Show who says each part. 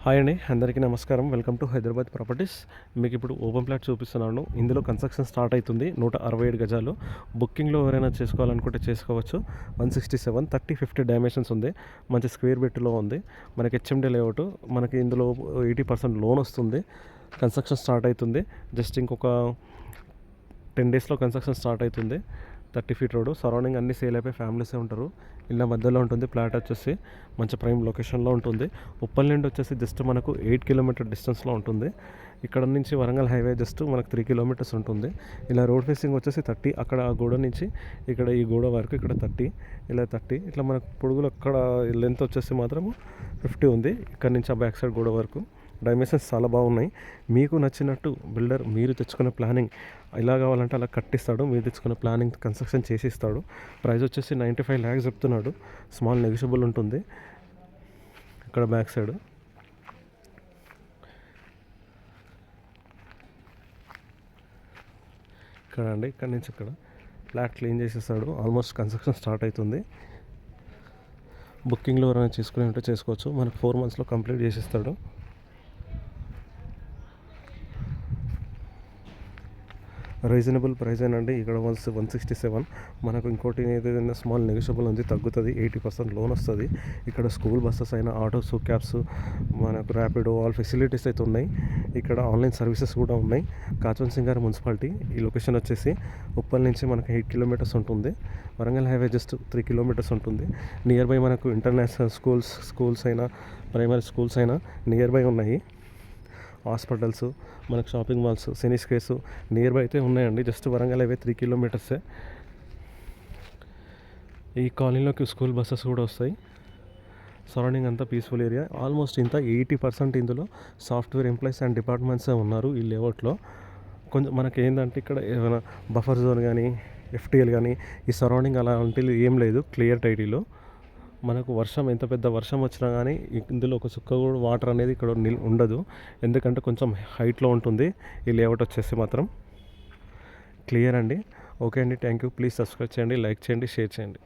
Speaker 1: Hi అండి, అందరికీ నమస్కారం. Welcome to Hyderabad properties. మీకు ఇప్పుడు ఓపెన్ ప్లాట్ చూపిస్తున్నాను. ఇందులో కన్స్ట్రక్షన్ స్టార్ట్ అవుతుంది. 167 గజాలు. బుకింగ్లో ఎవరైనా చేసుకోవాలనుకుంటే చేసుకోవచ్చు. 167 30-50 డైమెన్షన్స్ ఉంది. మంచి స్క్వేర్ బిట్లో ఉంది. మనకి హెచ్ఎండి లేఅవుట్. మనకి ఇందులో 80% లోన్ వస్తుంది. కన్స్ట్రక్షన్ స్టార్ట్ అవుతుంది. జస్ట్ ఇంకొక 10 డేస్లో కన్స్ట్రక్షన్ స్టార్ట్ అవుతుంది. 30 ఫీట్ రోడ్. సరౌండింగ్ అన్ని సేల్ అయిపోయి ఫ్యామిలీసే ఉంటారు. ఇళ్ళ మధ్యలో ఉంటుంది. ప్లాట్ వచ్చేసి మంచి ప్రైమ్ లొకేషన్లో ఉంటుంది. ఉప్పల్ నుండి వచ్చేసి జస్ట్ మనకు 8 కిలోమీటర్ డిస్టెన్స్లో ఉంటుంది. ఇక్కడ నుంచి వరంగల్ హైవే జస్ట్ మనకు 3 కిలోమీటర్స్ ఉంటుంది. ఇలా రోడ్ ఫేసింగ్ వచ్చేసి 30. అక్కడ ఆ గోడ నుంచి ఇక్కడ ఈ గోడ వరకు ఇక్కడ 30, ఇలా 30. ఇట్లా మనకు పొడుగులు అక్కడ లెంత్ వచ్చేసి మాత్రం 50 ఉంది. ఇక్కడ నుంచి ఆ బ్యాక్ సైడ్ గోడ వరకు డైమెన్షన్స్ చాలా బాగున్నాయి. మీకు నచ్చినట్టు బిల్డర్ మీరు తెచ్చుకున్న ప్లానింగ్ ఇలా కావాలంటే అలా కట్టిస్తాడు. మీరు తెచ్చుకున్న ప్లానింగ్ కన్స్ట్రక్షన్ చేసి ఇస్తాడు. ప్రైస్ వచ్చేసి 95 lakhs చెప్తున్నాడు. స్మాల్ నెగిషియబుల్ ఉంటుంది. ఇక్కడ బ్యాక్ సైడ్ ఇక్కడ అండి, ఇక్కడ నుంచి ఇక్కడ ఫ్లాట్ క్లీన్ చేసేస్తాడు. ఆల్మోస్ట్ కన్స్ట్రక్షన్ స్టార్ట్ అవుతుంది. బుకింగ్లో ఎవరైనా చేసుకుని ఉంటే చేసుకోవచ్చు. మనకు 4 monthsలో కంప్లీట్ చేసిస్తాడు. రీజనబుల్ ప్రైస్ అండి. ఇక్కడ 167. మనకు ఇంకోటి ఏదైనా స్మాల్ నెగిషియబుల్ ఉంది, తగ్గుతుంది. 80% లోన్ వస్తుంది. ఇక్కడ స్కూల్ బస్సెస్ అయినా, ఆటోస్, క్యాబ్స్, మనకు ర్యాపిడో, ఆల్ ఫెసిలిటీస్ అయితే ఉన్నాయి. ఇక్కడ ఆన్లైన్ సర్వీసెస్ కూడా ఉన్నాయి. కాచవన్ సింగార్ మున్సిపాలిటీ. ఈ లొకేషన్ వచ్చేసి ఉప్పల్ నుంచి మనకు 8 కిలోమీటర్స్ ఉంటుంది. వరంగల్ హైవే జస్ట్ 3 కిలోమీటర్స్ ఉంటుంది. నియర్ బై మనకు ఇంటర్నేషనల్ స్కూల్స్ అయినా, ప్రైమరీ స్కూల్స్ అయినా నియర్ బై ఉన్నాయి. హాస్పిటల్స్, మనకు షాపింగ్ మాల్స్, సినీస్కేస్ నియర్ బై అయితే ఉన్నాయండి. Just Warangal highway 3 కిలోమీటర్సే. ఈ కాలనీలోకి స్కూల్ బస్సెస్ కూడా వస్తాయి. సరౌండింగ్ అంతా పీస్ఫుల్ ఏరియా. ఆల్మోస్ట్ ఇంత 80% ఇందులో సాఫ్ట్వేర్ ఎంప్లాయీస్ అండ్ డిపార్ట్మెంట్సే ఉన్నారు ఈ లేఅవుట్లో. కొంచెం మనకి ఏంటంటే ఇక్కడ ఏమైనా బఫర్ జోన్ కానీ, ఎఫ్టీఎల్ కానీ, ఈ సరౌండింగ్ అలా అంటే ఏం లేదు. క్లియర్ టైటిల్లో మనకు వర్షం, ఎంత పెద్ద వర్షం వచ్చినా కానీ ఇందులో ఒక చుక్క కూడా వాటర్ అనేది ఇక్కడ ఉండదు. ఎందుకంటే కొంచెం హైట్లో ఉంటుంది ఈ లేఅవుట్ వచ్చేసి మాత్రం. క్లియర్ అండి. ఓకే అండి, థ్యాంక్ యూ. ప్లీజ్ సబ్స్క్రైబ్ చేయండి, లైక్ చేయండి, షేర్ చేయండి.